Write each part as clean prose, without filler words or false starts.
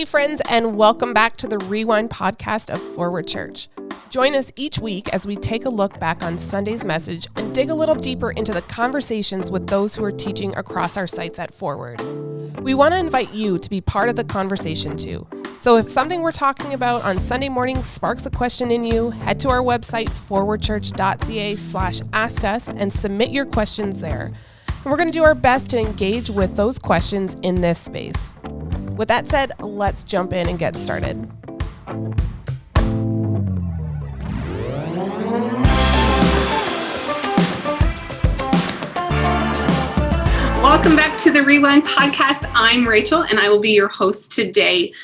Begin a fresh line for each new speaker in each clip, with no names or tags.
friends, and welcome back to the Rewind podcast of Forward Church. Join us each week as we take a look back on Sunday's message and dig a little deeper into the conversations with those who are teaching across our sites at Forward. We want to invite you to be part of the conversation too. So if something we're talking about on Sunday morning sparks a question in you, head to our website, forwardchurch.ca/ask us, and submit your questions there. And we're going to do our best to engage with those questions in this space. With that said, let's jump in and get started.
Welcome back to the Rewind podcast. I'm Rachel, and I will be your host today.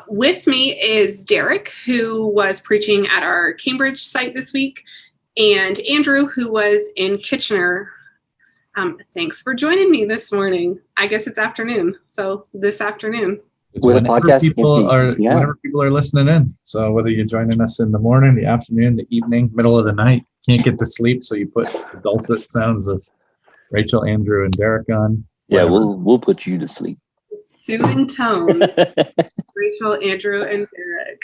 With me is Derek, who was preaching at our Cambridge site this week, and Andrew, who was in Kitchener. Thanks for joining me this morning. I guess it's afternoon, so this afternoon.
It's whenever people are listening in. So whether you're joining us in the morning, the afternoon, the evening, middle of the night, can't get to sleep, so you put the dulcet sounds of Rachel, Andrew, and Derek on.
Yeah, we'll put you to sleep.
Soothing tone. Rachel, Andrew, and Derek.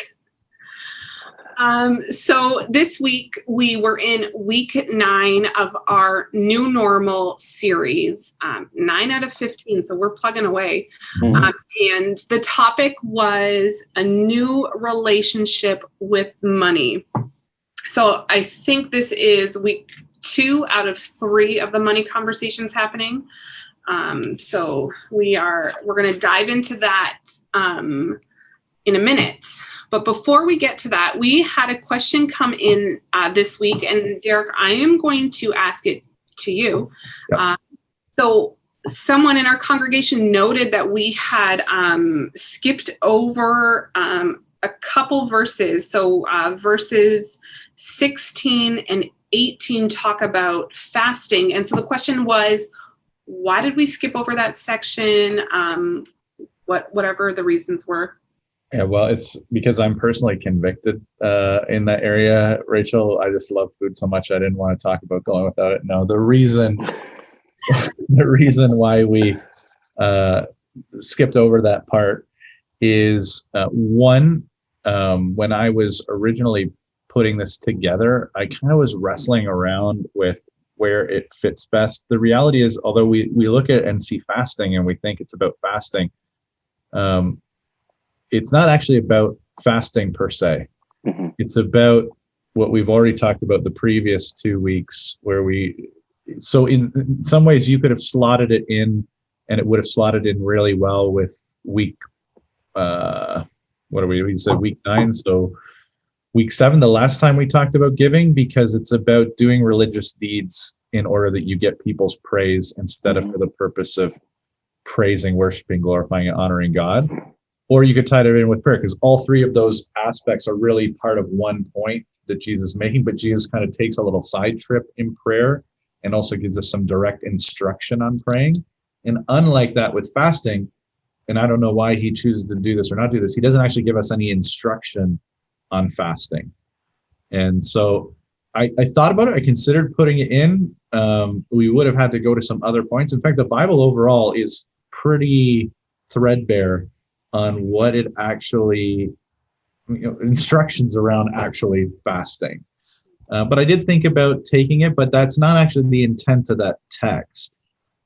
So this week we were in week 9 of our new normal series, 9 out of 15. So we're plugging away. Mm-hmm. And the topic was a new relationship with money. So I think this is week 2 out of 3 of the money conversations happening. So we're going to dive into that in a minute. But before we get to that, we had a question come in this week, and Derek, I am going to ask it to you. Yep. So someone in our congregation noted that we had skipped over a couple verses. So verses 16 and 18 talk about fasting. And so the question was, why did we skip over that section? Whatever the reasons were.
Yeah, well, it's because I'm personally convicted in that area, Rachel. I just love food so much I didn't want to talk about going without it. No, the reason why we skipped over that part is when I was originally putting this together, I kind of was wrestling around with where it fits best. The reality is, although we look at and see fasting and we think it's about fasting, it's not actually about fasting per se. Mm-hmm. It's about what we've already talked about the previous 2 weeks, so in some ways you could have slotted it in, and it would have slotted in really well with week, we said week 9. So week 7, the last time we talked about giving, because it's about doing religious deeds in order that you get people's praise instead of for the purpose of praising, worshiping, glorifying, and honoring God. Or you could tie it in with prayer, because all 3 of those aspects are really part of one point that Jesus is making, but Jesus kind of takes a little side trip in prayer and also gives us some direct instruction on praying. And unlike that with fasting, and I don't know why he chooses to do this or not do this, he doesn't actually give us any instruction on fasting. And so I thought about it. I considered putting it in. We would have had to go to some other points. In fact, the Bible overall is pretty threadbare on what it actually, instructions around actually fasting. But I did think about taking it, but that's not actually the intent of that text,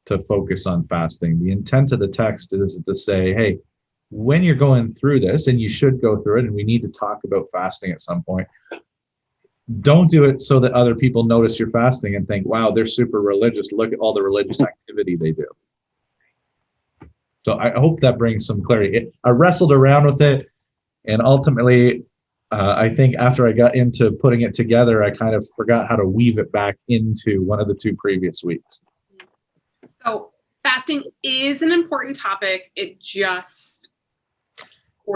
to focus on fasting. The intent of the text is to say, hey, when you're going through this, and you should go through it, and we need to talk about fasting at some point, don't do it so that other people notice you're fasting and think, wow, they're super religious. Look at all the religious activity they do. So I hope that brings some clarity. I wrestled around with it, and ultimately, I think after I got into putting it together, I kind of forgot how to weave it back into one of the 2 previous weeks.
So fasting is an important topic. It just...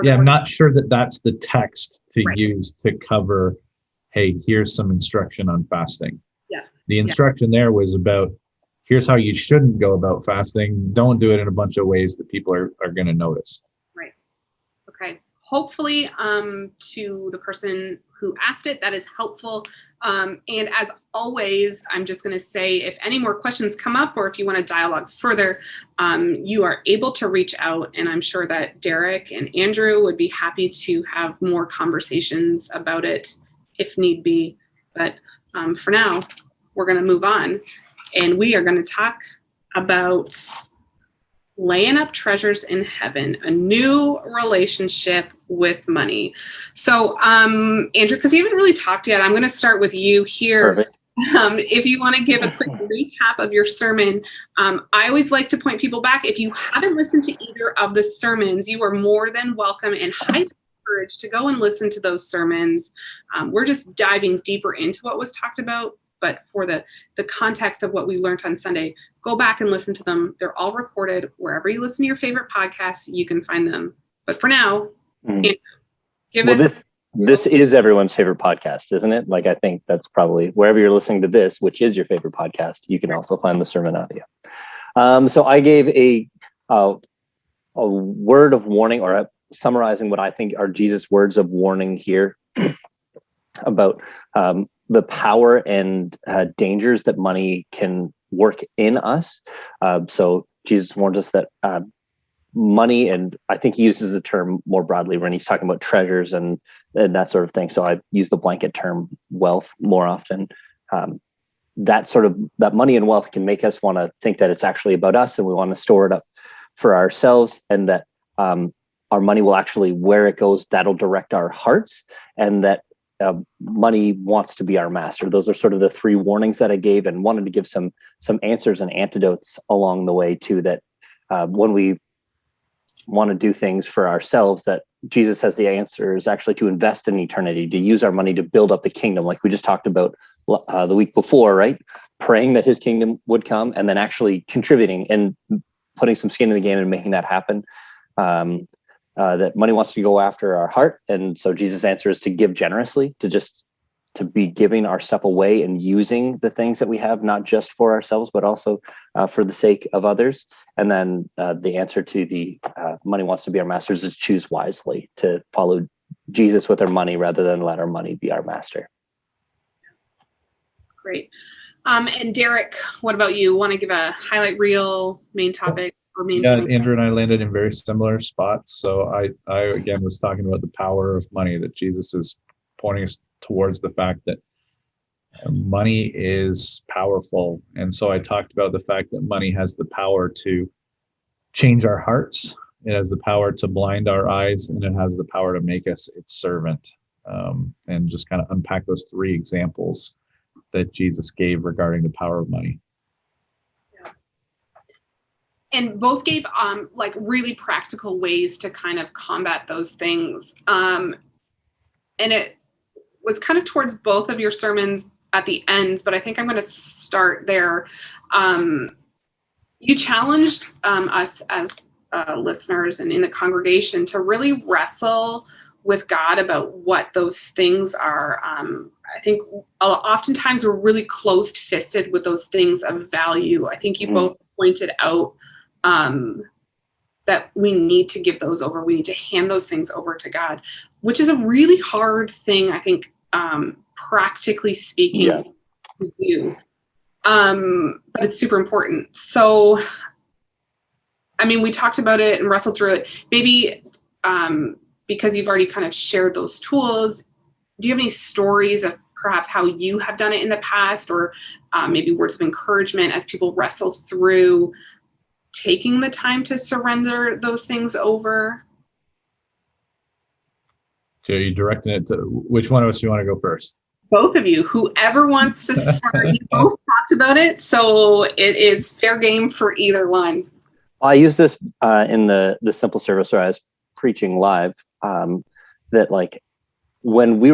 I'm not sure that that's the text to use to cover, hey, here's some instruction on fasting.
Yeah.
The instruction there was about, here's how you shouldn't go about fasting. Don't do it in a bunch of ways that people are going to notice.
Right. Okay. hopefully to the person who asked it, that is helpful. And as always, I'm just going to say, if any more questions come up or if you want to dialogue further, you are able to reach out. And I'm sure that Derek and Andrew would be happy to have more conversations about it if need be. But for now, we're going to move on. And we are going to talk about laying up treasures in heaven, a new relationship with money. So, Andrew, because you haven't really talked yet, I'm going to start with you here.
Perfect.
If you want to give a quick recap of your sermon, I always like to point people back. If you haven't listened to either of the sermons, you are more than welcome and highly encouraged to go and listen to those sermons. We're just diving deeper into what was talked about, but for the context of what we learned on Sunday, go back and listen to them. They're all recorded. Wherever you listen to your favorite podcasts, you can find them. But for now, Andrew, give us...
This is everyone's favorite podcast, isn't it? Like, I think that's probably wherever you're listening to this, which is your favorite podcast, you can also find the sermon audio. So I gave a word of warning, or summarizing what I think are Jesus' words of warning here about the power and dangers that money can work in us. So Jesus warns us that money, and I think he uses the term more broadly when he's talking about treasures and that sort of thing. So I use the blanket term wealth more often. That money and wealth can make us want to think that it's actually about us, and we want to store it up for ourselves, and that our money will actually, where it goes, that'll direct our hearts, and that money wants to be our master. Those are sort of the three warnings that I gave, and wanted to give some answers and antidotes along the way too, that when we want to do things for ourselves, that Jesus says the answer is actually to invest in eternity, to use our money to build up the kingdom, like we just talked about the week before, right? Praying that his kingdom would come, and then actually contributing and putting some skin in the game and making that happen. That money wants to go after our heart. And so Jesus' answer is to give generously, to be giving our stuff away and using the things that we have, not just for ourselves, but also for the sake of others. And then the answer to the money wants to be our master is to choose wisely, to follow Jesus with our money rather than let our money be our master.
Great. And Derek, what about you? Want to give a highlight reel, main topic?
Yeah, Andrew and I landed in very similar spots. So I again was talking about the power of money, that Jesus is pointing us towards the fact that money is powerful. And so I talked about the fact that money has the power to change our hearts. It has the power to blind our eyes, and it has the power to make us its servant. And just kind of unpack those three examples that Jesus gave regarding the power of money.
And both gave like really practical ways to kind of combat those things. And it was kind of towards both of your sermons at the end, but I think I'm going to start there. You challenged us as listeners and in the congregation to really wrestle with God about what those things are. I think oftentimes we're really closed-fisted with those things of value. I think you both pointed out that we need to give those over. We need to hand those things over to God, which is a really hard thing, I think, practically speaking, to do. But it's super important. So, I mean, we talked about it and wrestled through it. Maybe because you've already kind of shared those tools, do you have any stories of perhaps how you have done it in the past, or maybe words of encouragement as people wrestle through taking the time to surrender those things over?
So are you directing it to which one of us you want to go first?
Both of you, whoever wants to start. You both talked about it, so it is fair game for either one.
I use this in the simple service where I was preaching live, that like when we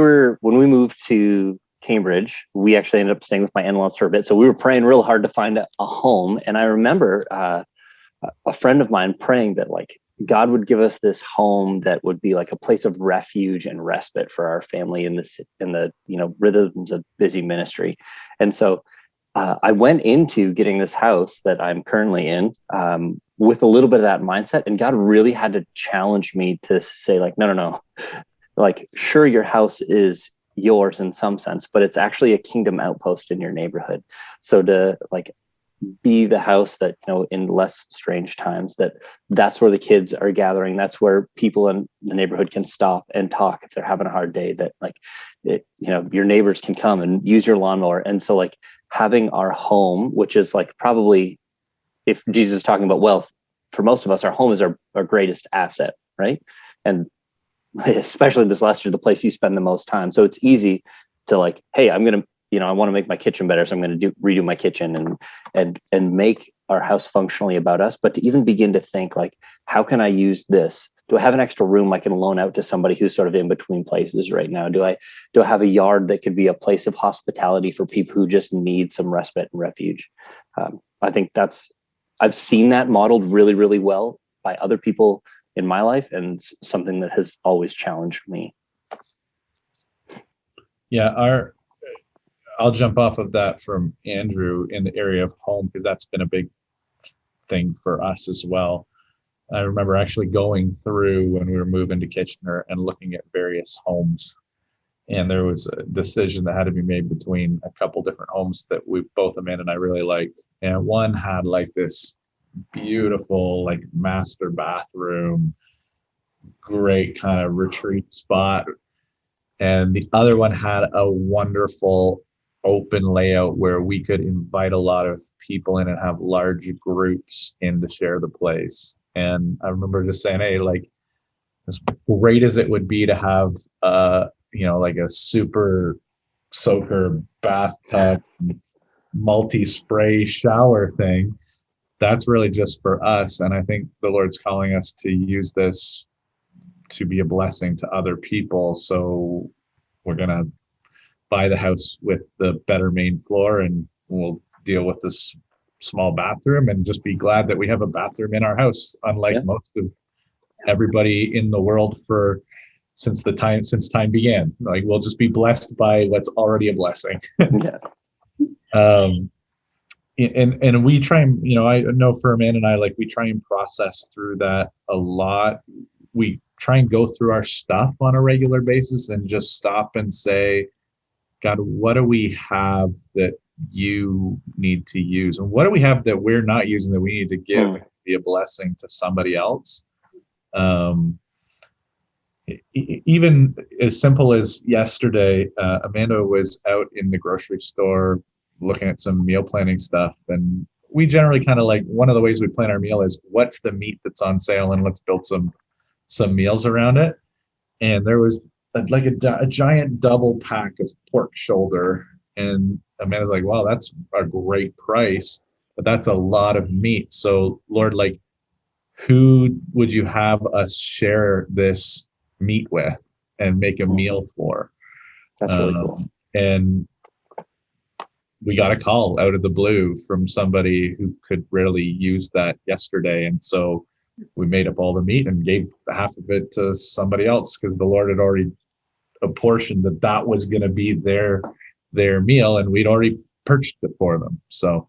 moved to Cambridge, we actually ended up staying with my in-laws for a bit. So we were praying real hard to find a home. And I remember a friend of mine praying that like God would give us this home that would be like a place of refuge and respite for our family in the rhythms of busy ministry. And so I went into getting this house that I'm currently in with a little bit of that mindset, and God really had to challenge me to say, like, no. Like, sure, your house is yours in some sense, but it's actually a kingdom outpost in your neighborhood. So to like be the house that, in less strange times, that's where the kids are gathering. That's where people in the neighborhood can stop and talk if they're having a hard day, that like, your neighbors can come and use your lawnmower. And so like having our home, which is like probably, if Jesus is talking about wealth, for most of us, our home is our greatest asset, right? And especially this last year, the place you spend the most time. So it's easy to like, hey, I'm going to, I want to make my kitchen better. So I'm going to redo my kitchen and make our house functionally about us. But to even begin to think like, how can I use this? Do I have an extra room I can loan out to somebody who's sort of in between places right now? Do I have a yard that could be a place of hospitality for people who just need some respite and refuge? I think I've seen that modeled really, really well by other people in my life, and something that has always challenged me.
Yeah, I'll jump off of that from Andrew in the area of home, because that's been a big thing for us as well. I remember actually going through when we were moving to Kitchener and looking at various homes, and there was a decision that had to be made between a couple different homes that both Amanda and I really liked. And one had like this beautiful like master bathroom, great kind of retreat spot, and the other one had a wonderful open layout where we could invite a lot of people in and have large groups in to share the place. And I remember just saying, hey, like, as great as it would be to have like a super soaker bathtub multi-spray shower thing, that's really just for us. And I think the Lord's calling us to use this to be a blessing to other people. So we're going to buy the house with the better main floor, and we'll deal with this small bathroom and just be glad that we have a bathroom in our house, unlike most of everybody in the world since time began. Like, we'll just be blessed by what's already a blessing. And we try and, I know for Amanda and I, like, we try and process through that a lot. We try and go through our stuff on a regular basis and just stop and say, God, what do we have that you need to use? And what do we have that we're not using that we need to give and be a blessing to somebody else? Even as simple as yesterday, Amanda was out in the grocery store looking at some meal planning stuff. And we generally kind of like, one of the ways we plan our meal is what's the meat that's on sale, and let's build some meals around it. And there was a giant double pack of pork shoulder. And Amanda's like, wow, that's a great price, but that's a lot of meat. So Lord, like, who would you have us share this meat with and make a meal for?
That's really cool.
And we got a call out of the blue from somebody who could really use that yesterday. And so we made up all the meat and gave half of it to somebody else, because the Lord had already apportioned that was going to be their meal, and we'd already purchased it for them. So,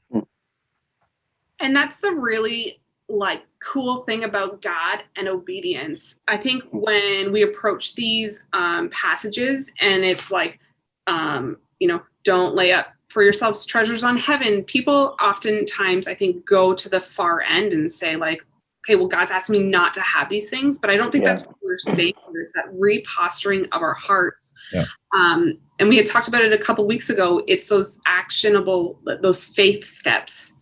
and that's the really like cool thing about God and obedience. I think when we approach these passages, and it's like, don't lay up for yourselves treasures on heaven, people oftentimes, I think, go to the far end and say like, okay, well, God's asking me not to have these things, but I don't think that's what we're saying. There's that reposturing of our hearts.
Yeah.
And we had talked about it a couple weeks ago. It's those actionable, those faith steps,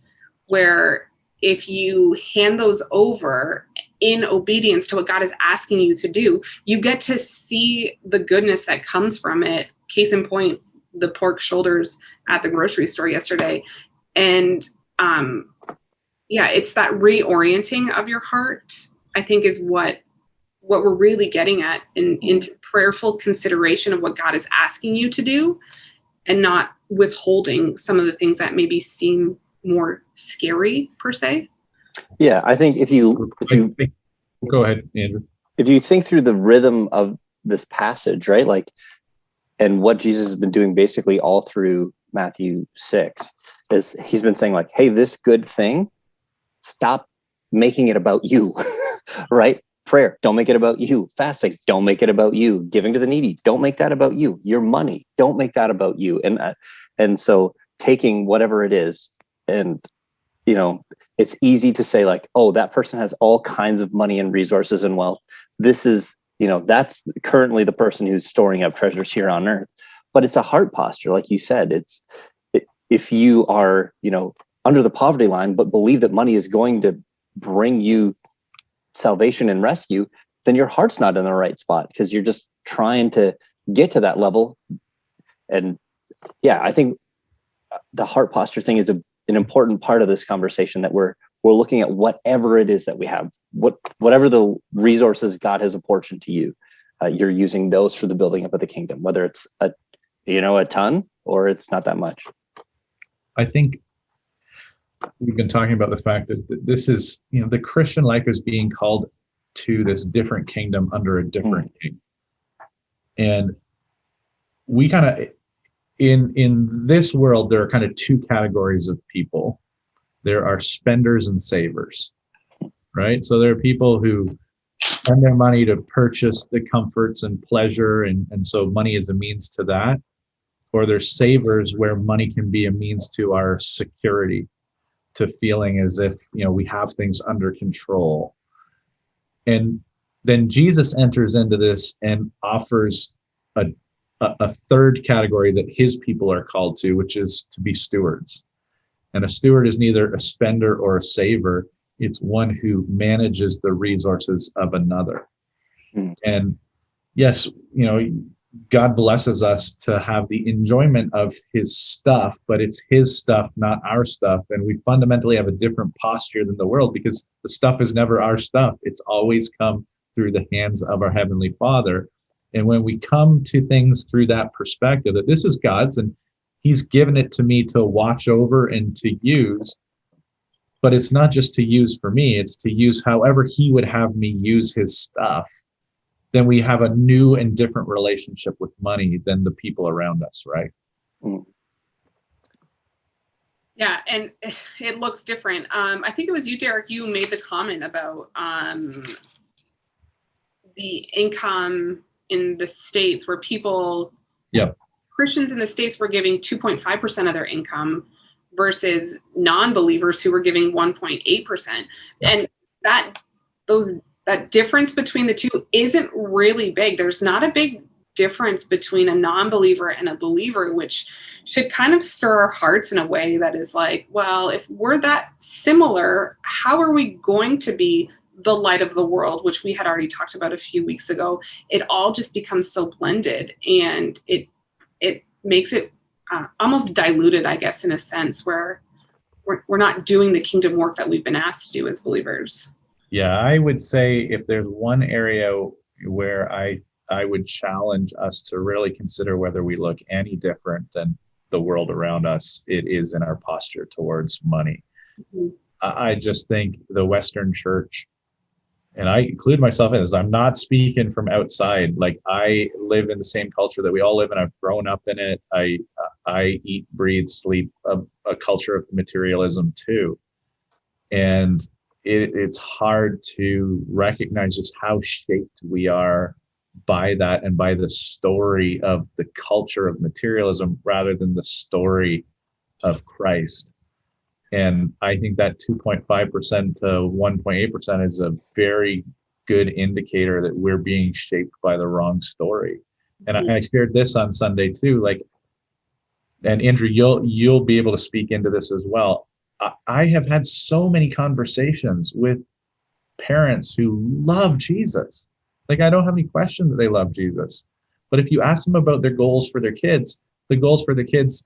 where if you hand those over in obedience to what God is asking you to do, you get to see the goodness that comes from it. Case in point, the pork shoulders at the grocery store yesterday. And it's that reorienting of your heart, I think, is what we're really getting at into prayerful consideration of what God is asking you to do, and not withholding some of the things that maybe seem more scary per se.
Yeah, I think if you
go ahead, Andrew.
If you think through the rhythm of this passage, right, like, and what Jesus has been doing basically all through Matthew 6 is he's been saying like, hey, this good thing, stop making it about you, right? Prayer, don't make it about you. Fasting, don't make it about you. Giving to the needy, don't make that about you. Your money, don't make that about you. And so taking whatever it is, and it's easy to say like, oh, that person has all kinds of money and resources and wealth. This is, that's currently the person who's storing up treasures here on earth. But it's a heart posture, like you said. If you are, under the poverty line, but believe that money is going to bring you salvation and rescue, then your heart's not in the right spot because you're just trying to get to that level. And yeah, I think the heart posture thing is an important part of this conversation, that we're looking at whatever it is that we have, whatever the resources God has apportioned to you, you're using those for the building up of the kingdom, whether it's a ton or it's not that much.
I think we've been talking about the fact that this is, the Christian life is being called to this different kingdom under a different king. And we kind of, in this world, there are kind of two categories of people. There are spenders and savers, right? So there are people who spend their money to purchase the comforts and pleasure, and so money is a means to that. Or there's savers, where money can be a means to our security, to feeling as if, we have things under control. And then Jesus enters into this and offers a third category that his people are called to, which is to be stewards. And a steward is neither a spender or a saver. It's one who manages the resources of another. And yes, God blesses us to have the enjoyment of his stuff, but it's his stuff, not our stuff. And we fundamentally have a different posture than the world, because the stuff is never our stuff. It's always come through the hands of our Heavenly Father. And when we come to things through that perspective, that this is God's and he's given it to me to watch over and to use, but it's not just to use for me, it's to use however he would have me use his stuff, then we have a new and different relationship with money than the people around us, right?
Yeah, and it looks different. I think it was you, Derek, you made the comment about the income in the States, where people, Christians in the States were giving 2.5% of their income versus non-believers who were giving 1.8%. And that difference between the two isn't really big. There's not a big difference between a non-believer and a believer, which should kind of stir our hearts in a way that is like, well, if we're that similar, how are we going to be the light of the world, which we had already talked about a few weeks ago? It all just becomes so blended, and it makes it almost diluted, I guess, in a sense, where we're not doing the kingdom work that we've been asked to do as believers.
Yeah, I would say if there's one area where I would challenge us to really consider whether we look any different than the world around us, it is in our posture towards money. I just think the Western church, and I include myself in this, I'm not speaking from outside. Like, I live in the same culture that we all live in. I've grown up in it. I eat, breathe, sleep a culture of materialism too. And it's hard to recognize just how shaped we are by that and by the story of the culture of materialism rather than the story of Christ. And I think that 2.5% to 1.8% is a very good indicator that we're being shaped by the wrong story. And I shared this on Sunday too, and Andrew, you'll be able to speak into this as well. I have had so many conversations with parents who love Jesus. Like, I don't have any question that they love Jesus. But if you ask them about their goals for their kids, the goals for the kids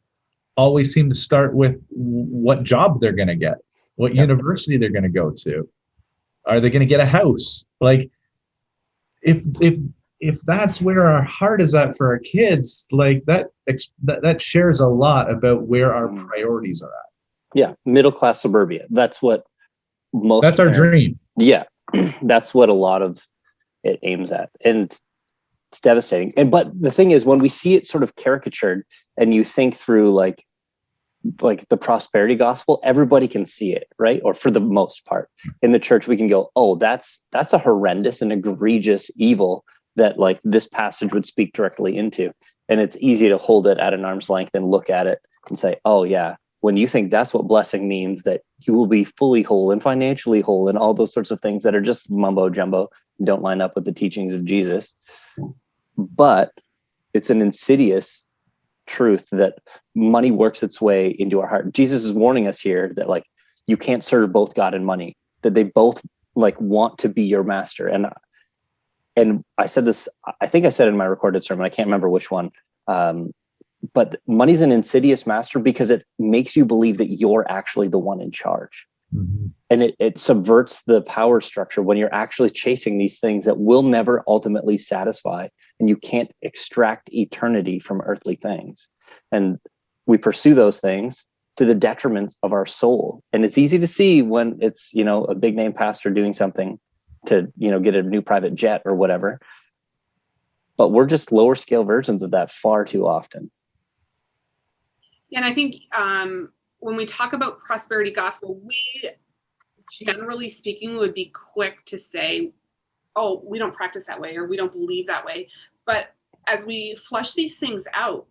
always seem to start with what job they're going to get, what university they're going to go to. Are they going to get a house? Like, if that's where our heart is at for our kids, like that shares a lot about where our priorities are at.
Yeah, middle class suburbia. That's what most.
That's our dream.
Yeah, that's what a lot of it aims at, and it's devastating. But the thing is, when we see it sort of caricatured, and you think through like like the prosperity gospel, everybody can see it, right? Or for the most part in the church, we can go, oh, that's a horrendous and egregious evil that like this passage would speak directly into. And it's easy to hold it at an arm's length and look at it and say, oh yeah, when you think that's what blessing means, that you will be fully whole and financially whole and all those sorts of things that are just mumbo jumbo, don't line up with the teachings of Jesus. But it's an insidious truth that money works its way into our heart. Jesus is warning us here that like you can't serve both God and money, that they both like want to be your master. And I said this, I think I said it in my recorded sermon, I can't remember which one. But money's an insidious master because it makes you believe that you're actually the one in charge.
Mm-hmm.
And it subverts the power structure when you're actually chasing these things that will never ultimately satisfy, and you can't extract eternity from earthly things. And we pursue those things to the detriment of our soul. And it's easy to see when it's, you know, a big name pastor doing something to, you know, get a new private jet or whatever. But we're just lower scale versions of that far too often.
And I think when we talk about prosperity gospel, we generally speaking would be quick to say, oh, we don't practice that way or we don't believe that way. But as we flush these things out,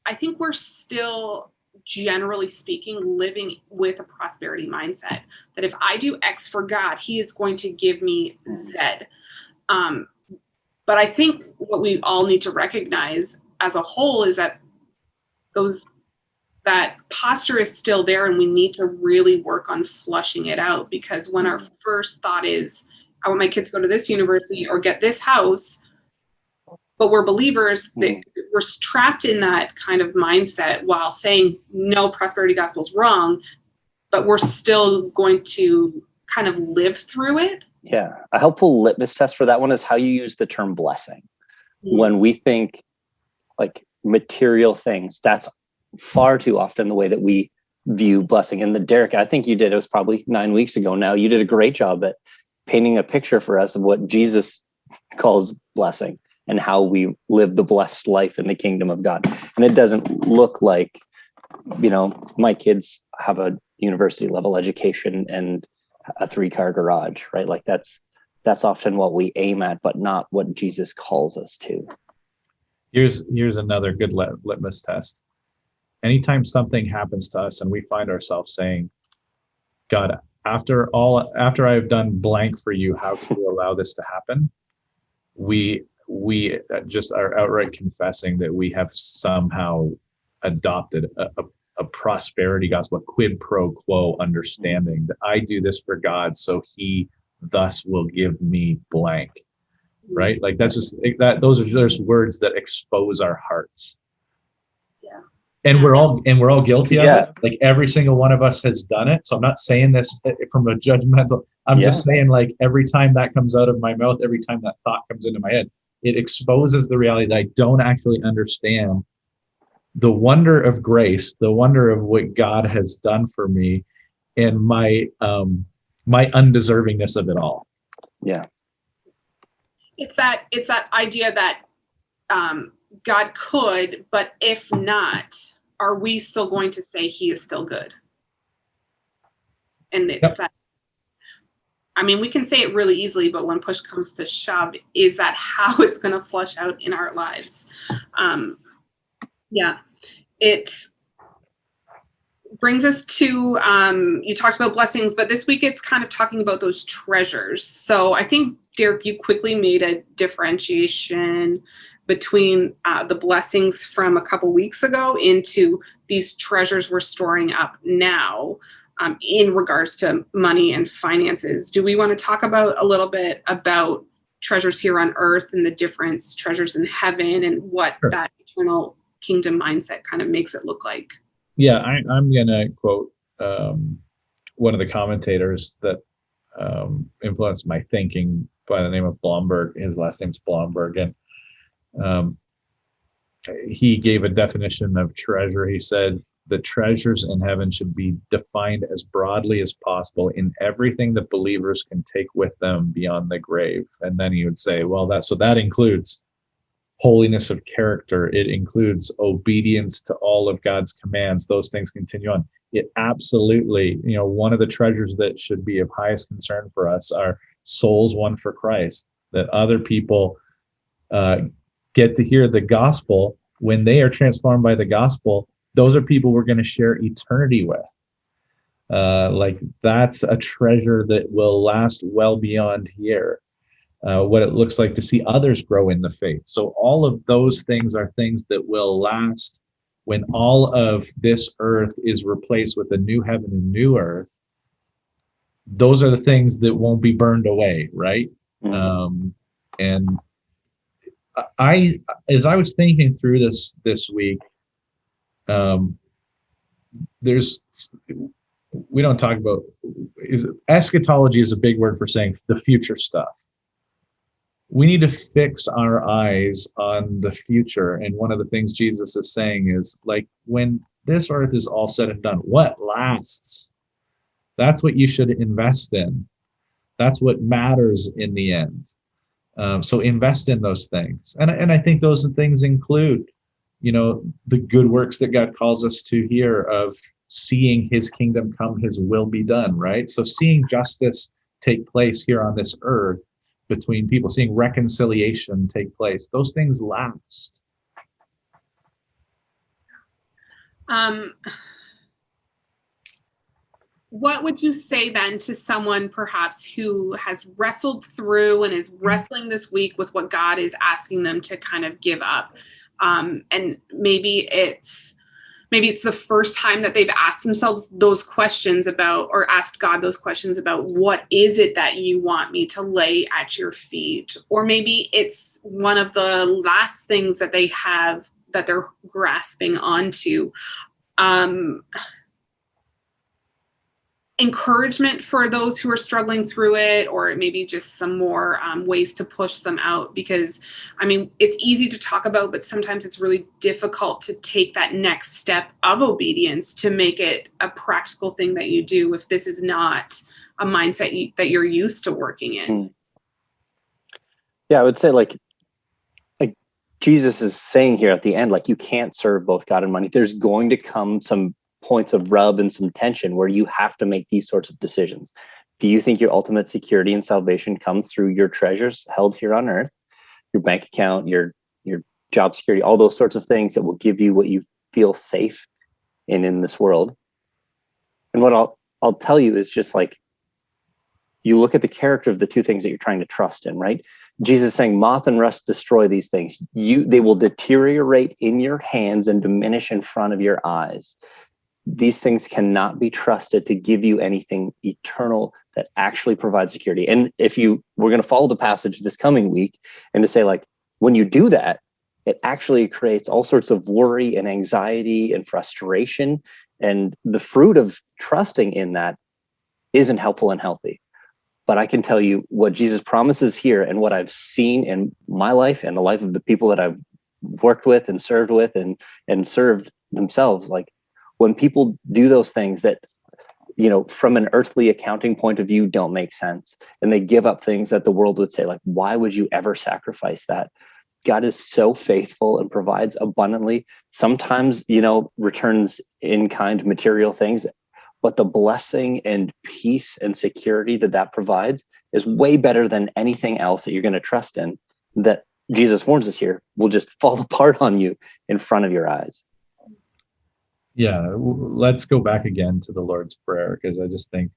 I think we're still, generally speaking, living with a prosperity mindset that if I do X for God, he is going to give me Z. But I think what we all need to recognize as a whole is that that posture is still there, and we need to really work on flushing it out, because when our first thought is, I want my kids to go to this university or get this house, but we're believers, that we're trapped in that kind of mindset while saying, no, prosperity gospel is wrong, but we're still going to kind of live through it.
Yeah. A helpful litmus test for that one is how you use the term blessing. Mm-hmm. When we think like material things, that's far too often the way that we view blessing. And Derek, I think you did, it was probably 9 weeks ago now, you did a great job at painting a picture for us of what Jesus calls blessing and how we live the blessed life in the kingdom of God. And it doesn't look like, you know, my kids have a university level education and a 3-car garage, right? Like that's often what we aim at, but not what Jesus calls us to.
Here's another good litmus test. Anytime something happens to us and we find ourselves saying, God, after I've done blank for you, how can you allow this to happen? We just are outright confessing that we have somehow adopted a prosperity gospel, a quid pro quo understanding that I do this for God, so he thus will give me blank, right? Like that's just that. Those are just words that expose our hearts. And we're all guilty of it. Like every single one of us has done it. So I'm not saying this from a judgmental. I'm just saying, like, every time that comes out of my mouth, every time that thought comes into my head, it exposes the reality that I don't actually understand the wonder of grace, the wonder of what God has done for me, and my undeservingness of it all.
Yeah.
It's that idea that God could, but if not, are we still going to say he is still good? And it's that, I mean, we can say it really easily, but when push comes to shove, is that how it's going to flush out in our lives? It brings us to, you talked about blessings, but this week it's kind of talking about those treasures. So I think, Derek, you quickly made a differentiation between the blessings from a couple weeks ago into these treasures we're storing up now in regards to money and finances. Do we want to talk about a little bit about treasures here on earth and the difference, treasures in heaven, and what that eternal kingdom mindset kind of makes it look like?
Yeah, I'm going to quote one of the commentators that influenced my thinking by the name of Blomberg. His last name's Blomberg. And he gave a definition of treasure. He said, the treasures in heaven should be defined as broadly as possible in everything that believers can take with them beyond the grave. And then he would say, well, that includes holiness of character. It includes obedience to all of God's commands. Those things continue on. It absolutely, one of the treasures that should be of highest concern for us are souls won for Christ, that other people get to hear the gospel. When they are transformed by the gospel, those are people we're going to share eternity with. That's a treasure that will last well beyond here. What it looks like to see others grow in the faith. So all of those things are things that will last when all of this earth is replaced with a new heaven and new earth. Those are the things that won't be burned away, right? And as I was thinking through this week, we don't talk about, eschatology is a big word for saying the future stuff. We need to fix our eyes on the future. And one of the things Jesus is saying is, like, when this earth is all said and done, what lasts? That's what you should invest in. That's what matters in the end. So invest in those things. And I think those things include, the good works that God calls us to here of seeing his kingdom come, his will be done, right? So seeing justice take place here on this earth between people, seeing reconciliation take place, those things last.
What would you say then to someone perhaps who has wrestled through and is wrestling this week with what God is asking them to kind of give up? And maybe it's the first time that they've asked themselves those questions about, or asked God those questions about, what is it that you want me to lay at your feet? Or maybe it's one of the last things that they have that they're grasping onto. Encouragement for those who are struggling through it, or maybe just some more ways to push them out, because it's easy to talk about, but sometimes it's really difficult to take that next step of obedience to make it a practical thing that you do if this is not a mindset that you're used to working in.
Yeah, I would say like Jesus is saying here at the end, like, you can't serve both God and money. There's going to come some points of rub and some tension where you have to make these sorts of decisions. Do you think your ultimate security and salvation comes through your treasures held here on earth, your bank account, your job security, all those sorts of things that will give you what you feel safe in this world? And what I'll tell you is just like, you look at the character of the two things that you're trying to trust in, right? Jesus is saying, moth and rust destroy these things. They will deteriorate in your hands and diminish in front of your eyes. These things cannot be trusted to give you anything eternal that actually provides security. And we're going to follow the passage this coming week, and to say, like, when you do that, it actually creates all sorts of worry and anxiety and frustration. And the fruit of trusting in that isn't helpful and healthy. But I can tell you what Jesus promises here, and what I've seen in my life and the life of the people that I've worked with and served with and served themselves. Like, when people do those things that, from an earthly accounting point of view, don't make sense, and they give up things that the world would say, like, why would you ever sacrifice that? God is so faithful and provides abundantly. Sometimes, returns in kind material things, but the blessing and peace and security that provides is way better than anything else that you're going to trust in, that Jesus warns us here will just fall apart on you in front of your eyes.
Yeah, let's go back again to the Lord's Prayer, because I just think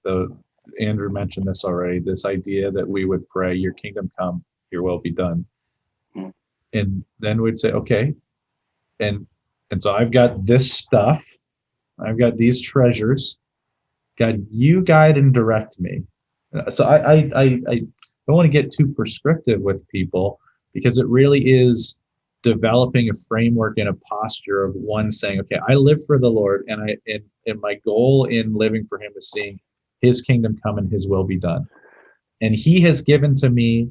Andrew mentioned this already, this idea that we would pray, your kingdom come, your will be done. And then we'd say, okay, and so I've got this stuff, I've got these treasures. God, you guide and direct me. So I don't want to get too prescriptive with people, because it really is developing a framework and a posture of one saying, okay, I live for the Lord, and my goal in living for him is seeing his kingdom come and his will be done. And he has given to me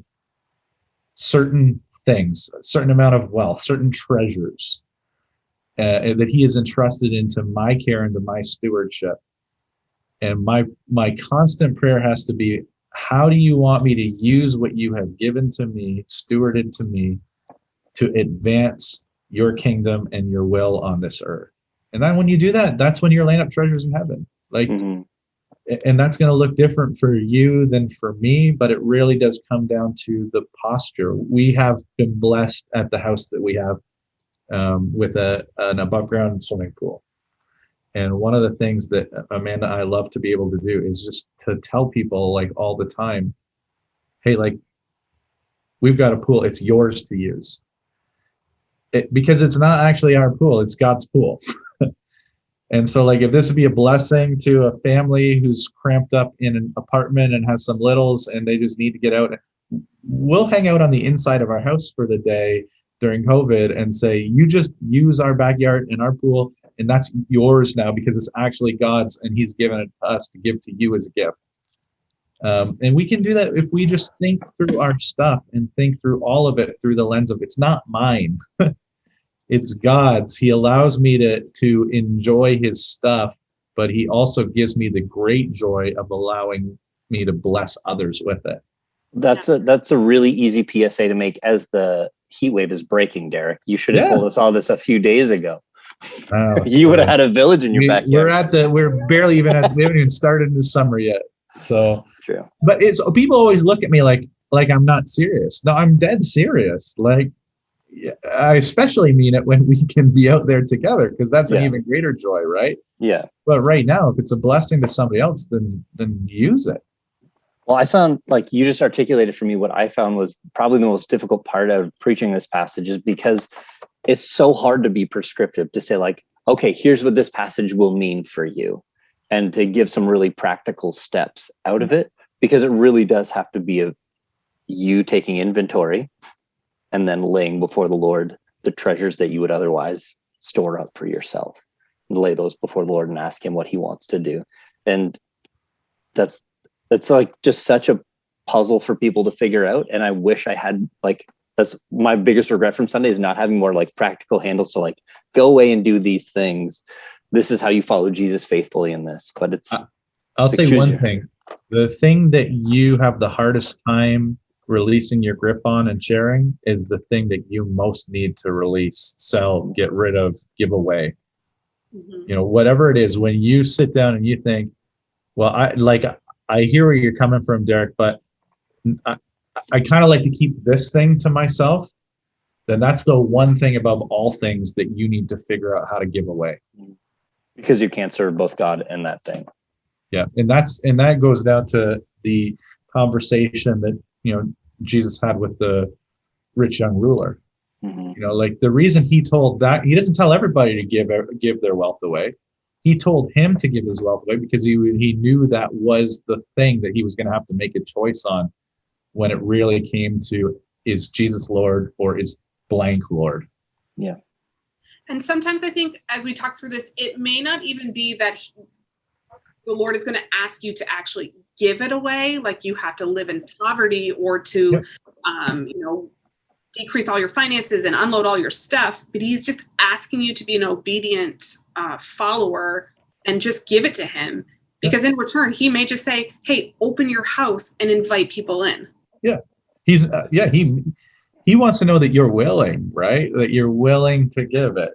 certain things, a certain amount of wealth, certain treasures that he has entrusted into my care and to my stewardship. And my constant prayer has to be, how do you want me to use what you have given to me, stewarded to me, to advance your kingdom and your will on this earth. And then when you do that, that's when you're laying up treasures in heaven. Like, and that's going to look different for you than for me, but it really does come down to the posture. We have been blessed at the house that we have with an above ground swimming pool. And one of the things that Amanda and I love to be able to do is just to tell people, like, all the time, hey, like, we've got a pool, it's yours to use. Because it's not actually our pool, it's God's pool. And so, like, if this would be a blessing to a family who's cramped up in an apartment and has some littles and they just need to get out, we'll hang out on the inside of our house for the day during COVID and say, you just use our backyard and our pool, and that's yours now because it's actually God's, and he's given it to us to give to you as a gift. And we can do that if we just think through our stuff and think through all of it through the lens of, it's not mine. It's God's. He allows me to enjoy his stuff, but he also gives me the great joy of allowing me to bless others with it.
That's a really easy PSA to make as the heat wave is breaking, Derek. You should have told us all this a few days ago.
Oh,
you would have had a village in your backyard.
We're barely even we haven't even started in the summer yet. So
that's true.
But people always look at me like I'm not serious. No, I'm dead serious. Like, I especially mean it when we can be out there together, because that's an even greater joy, right?
Yeah.
But right now, if it's a blessing to somebody else, then use it.
Well, I found, like you just articulated for me, what I found was probably the most difficult part of preaching this passage is because it's so hard to be prescriptive, to say, like, okay, here's what this passage will mean for you, and to give some really practical steps out of it, because it really does have to be you taking inventory and then laying before the Lord the treasures that you would otherwise store up for yourself, and lay those before the Lord and ask him what he wants to do. And that's like just such a puzzle for people to figure out. And I wish I had, like, that's my biggest regret from Sunday, is not having more like practical handles to, like, go away and do these things. This is how you follow Jesus faithfully in this. But
I'll say one thing. The thing that you have the hardest time releasing your grip on and sharing is the thing that you most need to release, sell, get rid of, give away. Mm-hmm. Whatever it is, when you sit down and you think, well, I hear where you're coming from, Derek, but I kind of like to keep this thing to myself, then that's the one thing above all things that you need to figure out how to give away.
Because you can't serve both God and that thing.
Yeah. And that goes down to the conversation that, Jesus had with the rich young ruler. Mm-hmm. Like, the reason he told that, he doesn't tell everybody to give their wealth away. He told him to give his wealth away because he knew that was the thing that he was going to have to make a choice on when it really came to, is Jesus Lord or is blank Lord?
Yeah.
And sometimes I think as we talk through this, it may not even be that the Lord is going to ask you to actually give it away. Like, you have to live in poverty or to, decrease all your finances and unload all your stuff. But he's just asking you to be an obedient follower and just give it to him. Because in return, he may just say, hey, open your house and invite people in.
Yeah. He wants to know that you're willing, right? That you're willing to give it.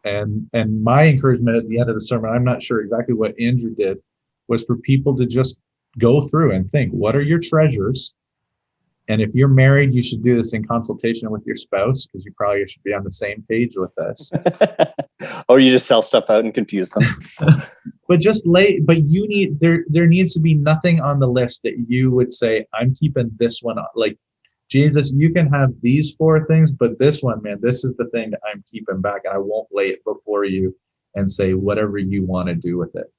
And my encouragement at the end of the sermon, I'm not sure exactly what Andrew did, was for people to just go through and think, what are your treasures? And if you're married, you should do this in consultation with your spouse, because you probably should be on the same page with this.
Or you just sell stuff out and confuse them.
But there needs to be nothing on the list that you would say, I'm keeping this one up. Like, Jesus, you can have these 4 things, but this one, man, this is the thing that I'm keeping back, and I won't lay it before you and say whatever you want to do with it.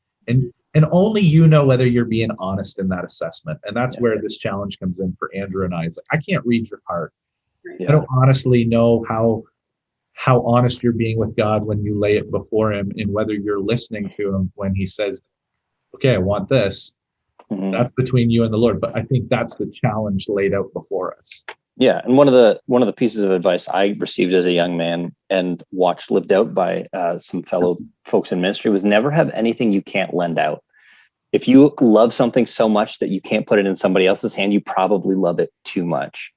And only you know whether you're being honest in that assessment. And that's where this challenge comes in for Andrew and I. It's like, I can't read your heart. Yeah. I don't honestly know how honest you're being with God when you lay it before him, and whether you're listening to him when he says, okay, I want this. Mm-hmm. That's between you and the Lord. But I think that's the challenge laid out before us.
Yeah. And one of the pieces of advice I received as a young man and watched lived out by some fellow folks in ministry was, never have anything you can't lend out. If you love something so much that you can't put it in somebody else's hand, you probably love it too much.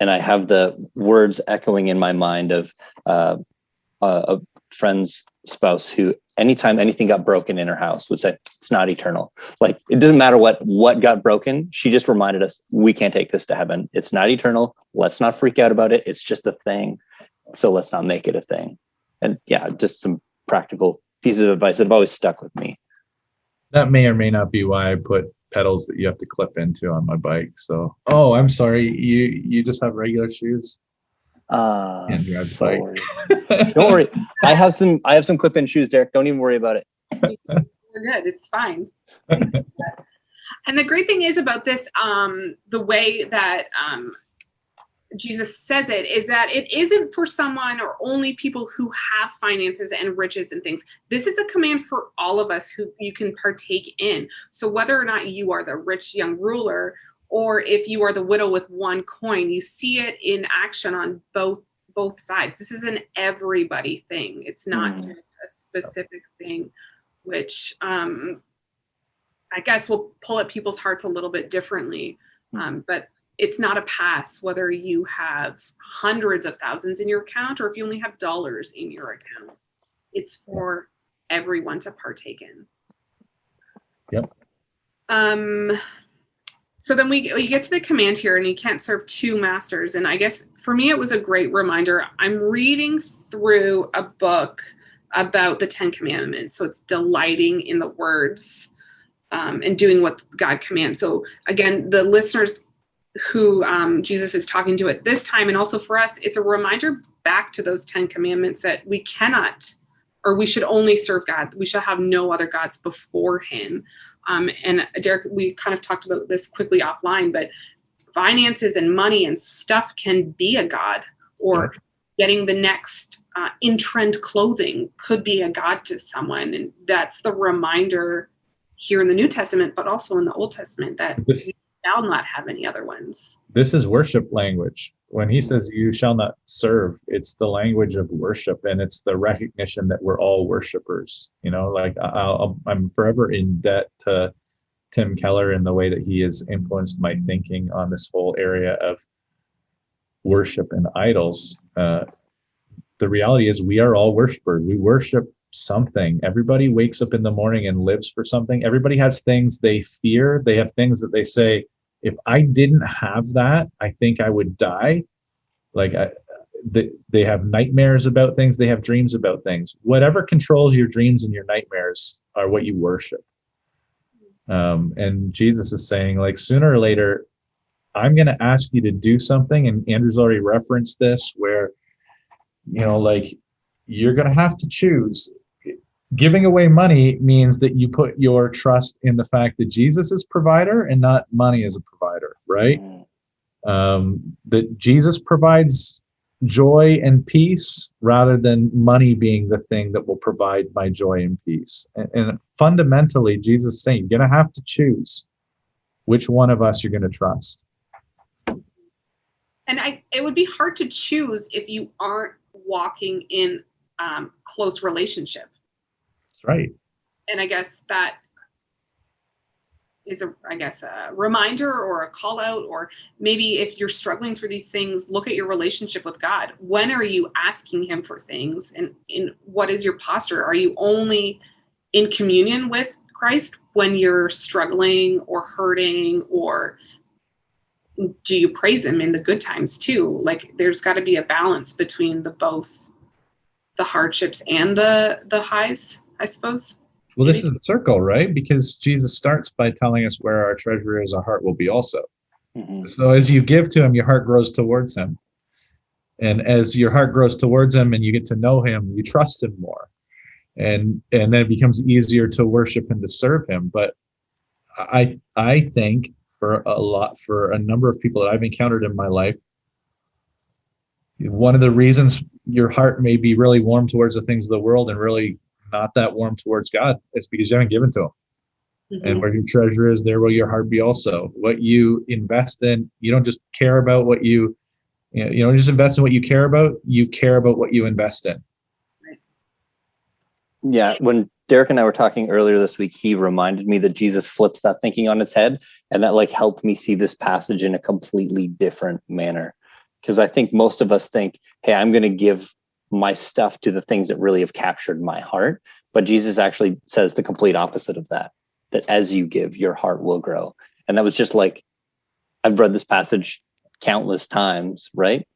and I have the words echoing in my mind of a friend's spouse who, anytime anything got broken in her house, would say, it's not eternal. Like, it doesn't matter what got broken. She just reminded us, we can't take this to heaven. It's not eternal. Let's not freak out about it. It's just a thing. So let's not make it a thing. And yeah, just some practical pieces of advice that have always stuck with me.
That may or may not be why I put pedals that you have to clip into on my bike. So, oh, I'm sorry. You just have regular shoes? Can't drive the bike.
Don't worry. I have some clip-in shoes, Derek. Don't even worry about it.
We're good. It's fine. And the great thing is about this, the way that Jesus says it, is that it isn't for someone or only people who have finances and riches and things. This is a command for all of us who you can partake in. So whether or not you are the rich young ruler, or if you are the widow with one coin, you see it in action on both sides. This is an everybody thing. It's not just a specific thing, which I guess will pull at people's hearts a little bit differently. But it's not a pass whether you have hundreds of thousands in your account or if you only have dollars in your account. It's for everyone to partake in.
Yep.
So then we get to the command here, and you can't serve two masters. And I guess for me, it was a great reminder. I'm reading through a book about the 10 Commandments. So it's delighting in the words and doing what God commands. So again, the listeners who Jesus is talking to at this time, and also for us, it's a reminder back to those 10 Commandments that we cannot, or we should only serve God. We shall have no other gods before him. And Derek, we kind of talked about this quickly offline, but finances and money and stuff can be a god, or getting the next in-trend clothing could be a god to someone. And that's the reminder here in the New Testament, but also in the Old Testament, that we shall not have any other ones. This is worship language. When he says you shall not serve, it's the language of worship, and it's the recognition that we're all worshipers. You know, like I'm forever in debt to Tim Keller in the way that he has influenced my thinking on this whole area of worship and idols. The reality is we are all worshipers. We worship something. Everybody wakes up in the morning and lives for something. Everybody has things they fear. They have things that they say, if I didn't have that, I think I would die. Like they have nightmares about things. They have dreams about things. Whatever controls your dreams and your nightmares are what you worship. And Jesus is saying, like, sooner or later, I'm going to ask you to do something. And Andrew's already referenced this, where, you know, like, you're going to have to choose. Giving away money means that you put your trust in the fact that Jesus is provider and not money as a provider, right? That Jesus provides joy and peace rather than money being the thing that will provide my joy and peace. And fundamentally, Jesus is saying, you're going to have to choose which one of us you're going to trust. And it would be hard to choose if you aren't walking in close relationship. Right. And I guess that is a reminder or a call out, or maybe if you're struggling through these things, look at your relationship with God. When are you asking him for things, and what is your posture? Are you only in communion with Christ when you're struggling or hurting, or do you praise him in the good times too? Like, there's got to be a balance between both the hardships and the highs, I suppose. Well, this is the circle, right? Because Jesus starts by telling us where our treasure is, our heart will be also. Mm-hmm. So as you give to him, your heart grows towards him. And as your heart grows towards him and you get to know him, you trust him more. And then it becomes easier to worship and to serve him. But I think for a number of people that I've encountered in my life, one of the reasons your heart may be really warm towards the things of the world and really not that warm towards God, it's because you haven't given to him. Mm-hmm. And where your treasure is, there will your heart be also. What you invest in, you don't just care about what you don't just invest in what you care about what you invest in. Right.
Yeah, when Derek and I were talking earlier this week, he reminded me that Jesus flips that thinking on its head, and that helped me see this passage in a completely different manner. Because I think most of us think, hey, I'm going to give my stuff to the things that really have captured my heart. But Jesus actually says the complete opposite of that, that as you give, your heart will grow. And that was just like, I've read this passage countless times, right?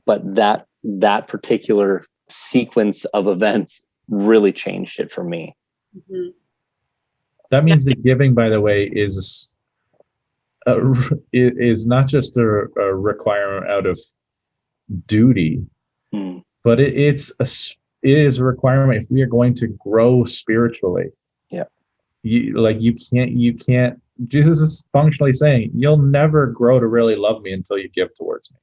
But that particular sequence of events really changed it for me.
Mhm.
That means that giving, by the way, is not just a requirement out of duty, but it is a requirement if we are going to grow spiritually.
Yeah.
You can't. Jesus is functionally saying, you'll never grow to really love me until you give towards me.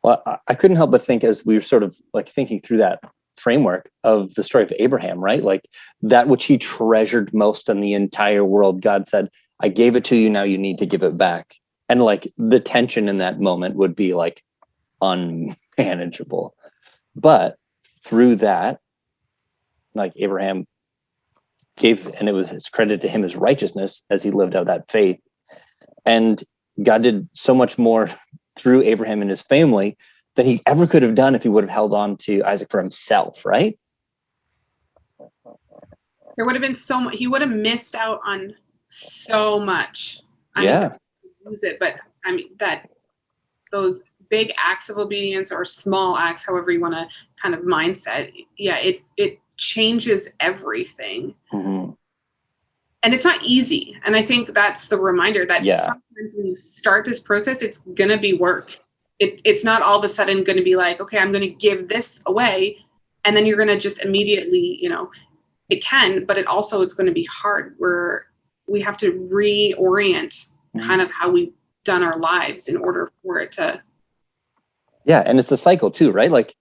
Well, I couldn't help but think, as we were sort of like thinking through that framework of the story of Abraham, right? Like that which he treasured most in the entire world, God said, I gave it to you, now you need to give it back. And like the tension in that moment would be like unmanageable. But through that, like Abraham gave, and it's credited to him as righteousness as he lived out that faith. And God did so much more through Abraham and his family than he ever could have done if he would have held on to Isaac for himself, right?
There would have been so much, he would have missed out on so much. I mean, use it, but I mean those big acts of obedience or small acts, however you want to kind of mindset, it changes everything.
Mm-hmm.
And it's not easy. And I think that's the reminder that sometimes when you start this process, it's going to be work. It's not all of a sudden going to be like, okay, I'm going to give this away. And then you're going to just immediately, it can, but it's going to be hard, where we have to reorient kind of how we've done our lives in order for it to.
Yeah. And it's a cycle too, right? Like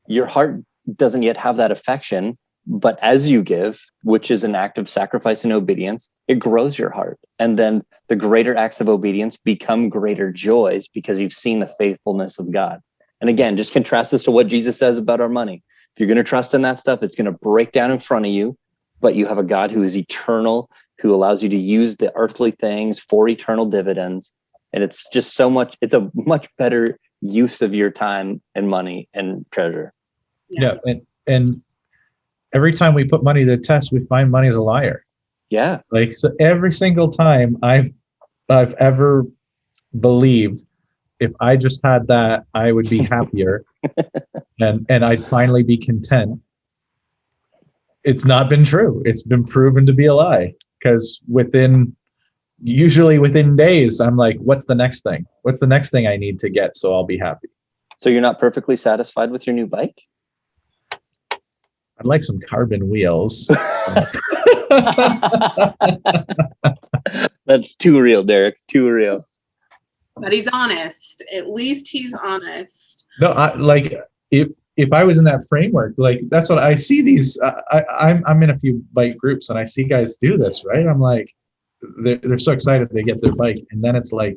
your heart doesn't yet have that affection, but as you give, which is an act of sacrifice and obedience, it grows your heart. And then the greater acts of obedience become greater joys because you've seen the faithfulness of God. And again, just contrast this to what Jesus says about our money. If you're going to trust in that stuff, it's going to break down in front of you, but you have a God who is eternal, who allows you to use the earthly things for eternal dividends. And it's just it's a much better use of your time and money and treasure.
Yeah. And every time we put money to the test, we find money is a liar.
Yeah.
Like, so every single time I've ever believed if I just had that, I would be happier and I'd finally be content. It's not been true. It's been proven to be a lie, because usually within days, I'm like, what's the next thing? What's the next thing I need to get so I'll be happy?
So you're not perfectly satisfied with your new bike?
I'd like some carbon wheels.
That's too real, Derek. Too real.
But he's honest. At least he's honest.
No, if I was in that framework, like that's what I see. These I'm in a few bike groups and I see guys do this, right? I'm like, they're so excited they get their bike, and then it's like,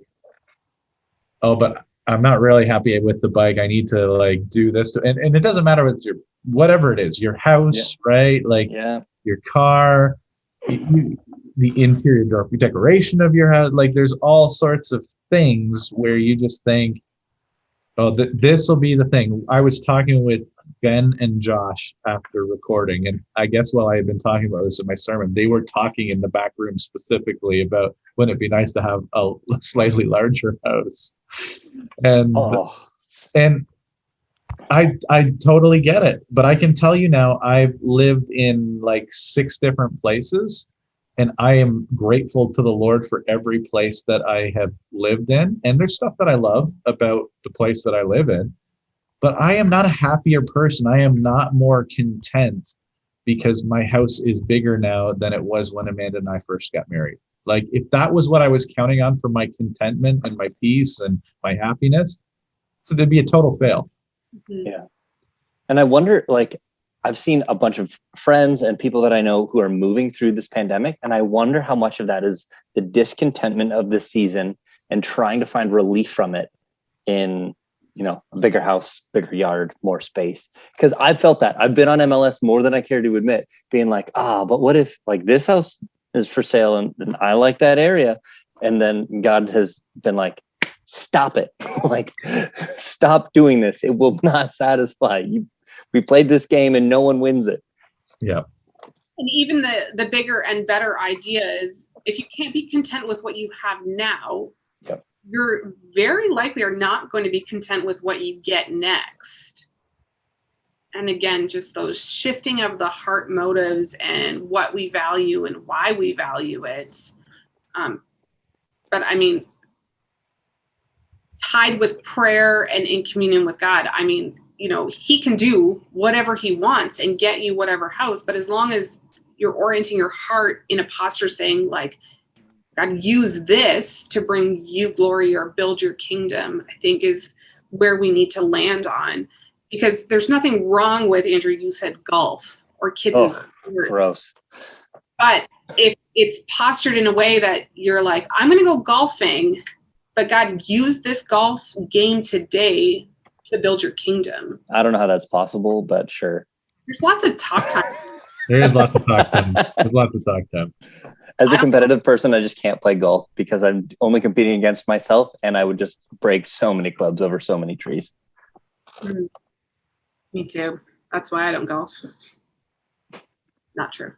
oh, but I'm not really happy with the bike. I need to like do this, and it doesn't matter if it's whatever it is, your house, right? Like your car, the interior decoration of your house. Like there's all sorts of things where you just think, oh, this will be the thing. I was talking with Ben and Josh after recording, and I guess while I had been talking about this in my sermon, they were talking in the back room specifically about wouldn't it be nice to have a slightly larger house, and I totally get it. But I can tell you now, I've lived in like 6 different places, and I am grateful to the Lord for every place that I have lived in. And there's stuff that I love about the place that I live in, but I am not a happier person. I am not more content because my house is bigger now than it was when Amanda and I first got married. Like if that was what I was counting on for my contentment and my peace and my happiness, so it'd be a total fail.
Mm-hmm.
Yeah. And I wonder, like, I've seen a bunch of friends and people that I know who are moving through this pandemic, and I wonder how much of that is the discontentment of the season and trying to find relief from it in, a bigger house, bigger yard, more space. Because I've felt that. I've been on MLS more than I care to admit, being like, but what if like this house is for sale and I like that area? And then God has been like, stop it. Like, stop doing this. It will not satisfy you. We played this game and no one wins it.
Yeah.
And even the bigger and better idea is, if you can't be content with what you have now,
Yep.
you're very likely are not going to be content with what you get next. And again, just those shifting of the heart motives and what we value and why we value it. But I mean, tied with prayer and in communion with God, I mean, you know, he can do whatever he wants and get you whatever house, but as long as you're orienting your heart in a posture saying, like, God, use this to bring you glory or build your kingdom, I think is where we need to land on. Because there's nothing wrong with, Andrew, you said golf or kids in sports.
Gross.
But if it's postured in a way that you're like, I'm going to go golfing, but God, use this golf game today to build your kingdom.
I don't know how that's possible, but sure.
There's lots of talk time.
There is lots of talk time. There's lots of talk time.
As a competitive person, I just can't play golf because I'm only competing against myself, and I would just break so many clubs over so many trees.
Me too. That's why I don't golf. Not true.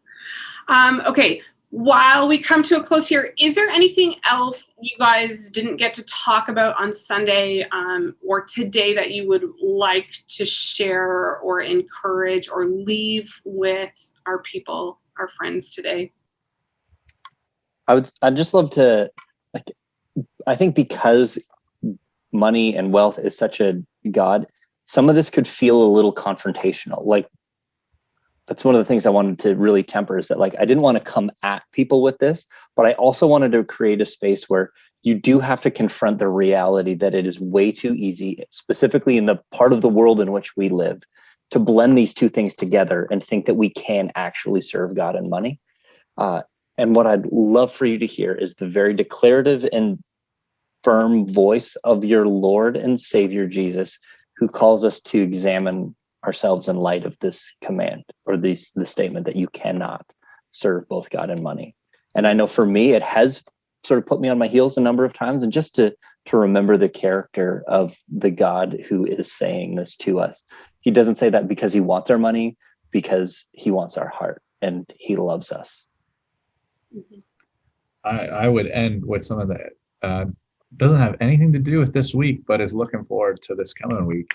Okay. While we come to a close here, is there anything else you guys didn't get to talk about on Sunday or today that you would like to share or encourage or leave with our people, our friends today?
I'd just love to, like, I think because money and wealth is such a God, some of this could feel a little confrontational. Like, that's one of the things I wanted to really temper, is that, like, I didn't want to come at people with this, but I also wanted to create a space where you do have to confront the reality that it is way too easy, specifically in the part of the world in which we live, to blend these two things together and think that we can actually serve God and money. And what I'd love for you to hear is the very declarative and firm voice of your Lord and Savior Jesus, who calls us to examine ourselves in light of this command, or the statement that you cannot serve both God and money. And I know for me, it has sort of put me on my heels a number of times, and just to remember the character of the God who is saying this to us. He doesn't say that because he wants our money, because he wants our heart and he loves us.
I would end with something that doesn't have anything to do with this week, but is looking forward to this coming week.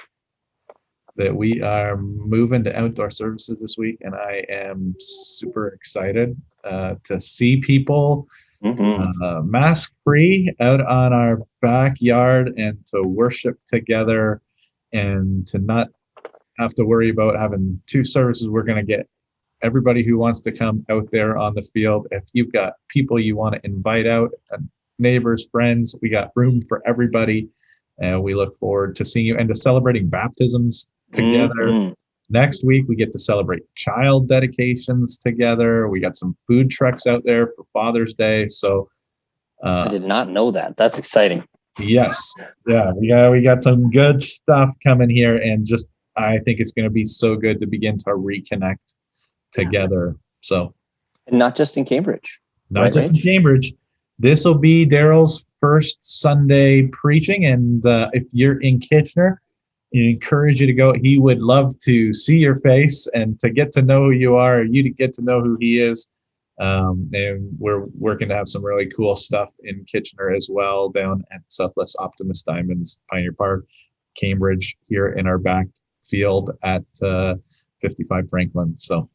That we are moving to outdoor services this week, and I am super excited to see people mask free out on our backyard and to worship together, and to not have to worry about having two services. We're going to get everybody who wants to come out there on the field. If you've got people you want to invite out, neighbors, friends, we got room for everybody, and we look forward to seeing you and to celebrating baptisms together. Next week we get to celebrate child dedications together. We got some food trucks out there for Father's Day, so
I did not know that. That's exciting.
Yes, yeah, we got some good stuff coming here, and just I think it's going to be so good to begin to reconnect together. So,
and not just in Cambridge.
Not just in Cambridge. This will be Daryl's first Sunday preaching, and if you're in Kitchener, I encourage you to go. He would love to see your face and to get to know who you are, you to get to know who he is. And we're working to have some really cool stuff in Kitchener as well, down at Southwest Optimus Diamonds, Pioneer Park, Cambridge, here in our backfield at 55 Franklin. So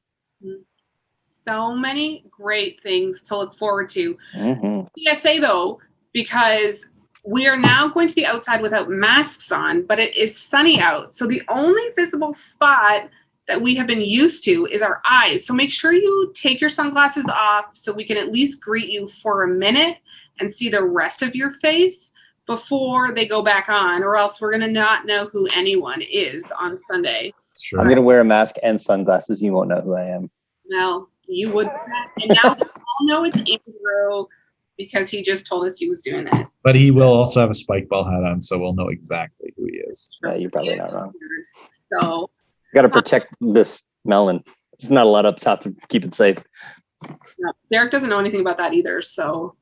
many great things to look forward to. PSA though, because we are now going to be outside without masks on, but it is sunny out. So the only visible spot that we have been used to is our eyes. So make sure you take your sunglasses off so we can at least greet you for a minute and see the rest of your face before they go back on, or else we're going to not know who anyone is on Sunday.
I'm going to wear a mask and sunglasses. You won't know who I am.
No, you would. And now we all know it's Andrew, because he just told us he was doing that.
But he will also have a spike ball hat on, so we'll know exactly who he is.
Yeah, you're probably not wrong.
So
got to protect this melon. There's not a lot up top to keep it safe.
No, Derek doesn't know anything about that either. So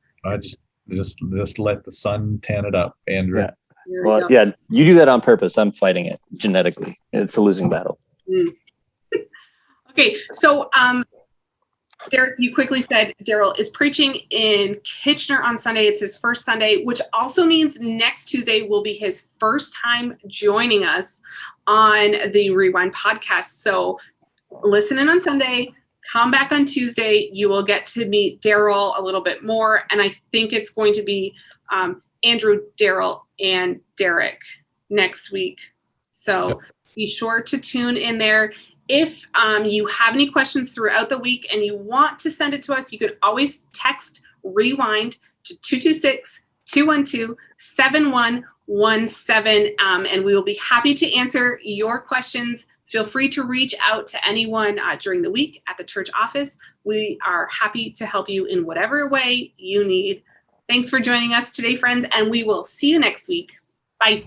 Just let the sun tan it up, Andrew.
Yeah.
Here we
Well,
go.
yeah, you do that on purpose. I'm fighting it genetically. It's a losing battle.
Okay, so Derek, you quickly said Daryl is preaching in Kitchener on Sunday. It's his first Sunday, which also means next Tuesday will be his first time joining us on the Rewind podcast. So listen in on Sunday, come back on Tuesday. You will get to meet Daryl a little bit more. And I think it's going to be Andrew, Daryl, and Derek next week. So be sure to tune in there. If you have any questions throughout the week and you want to send it to us, you could always text Rewind to 226-212-7117, and we will be happy to answer your questions. Feel free to reach out to anyone during the week at the church office. We are happy to help you in whatever way you need. Thanks for joining us today, friends, and we will see you next week. Bye.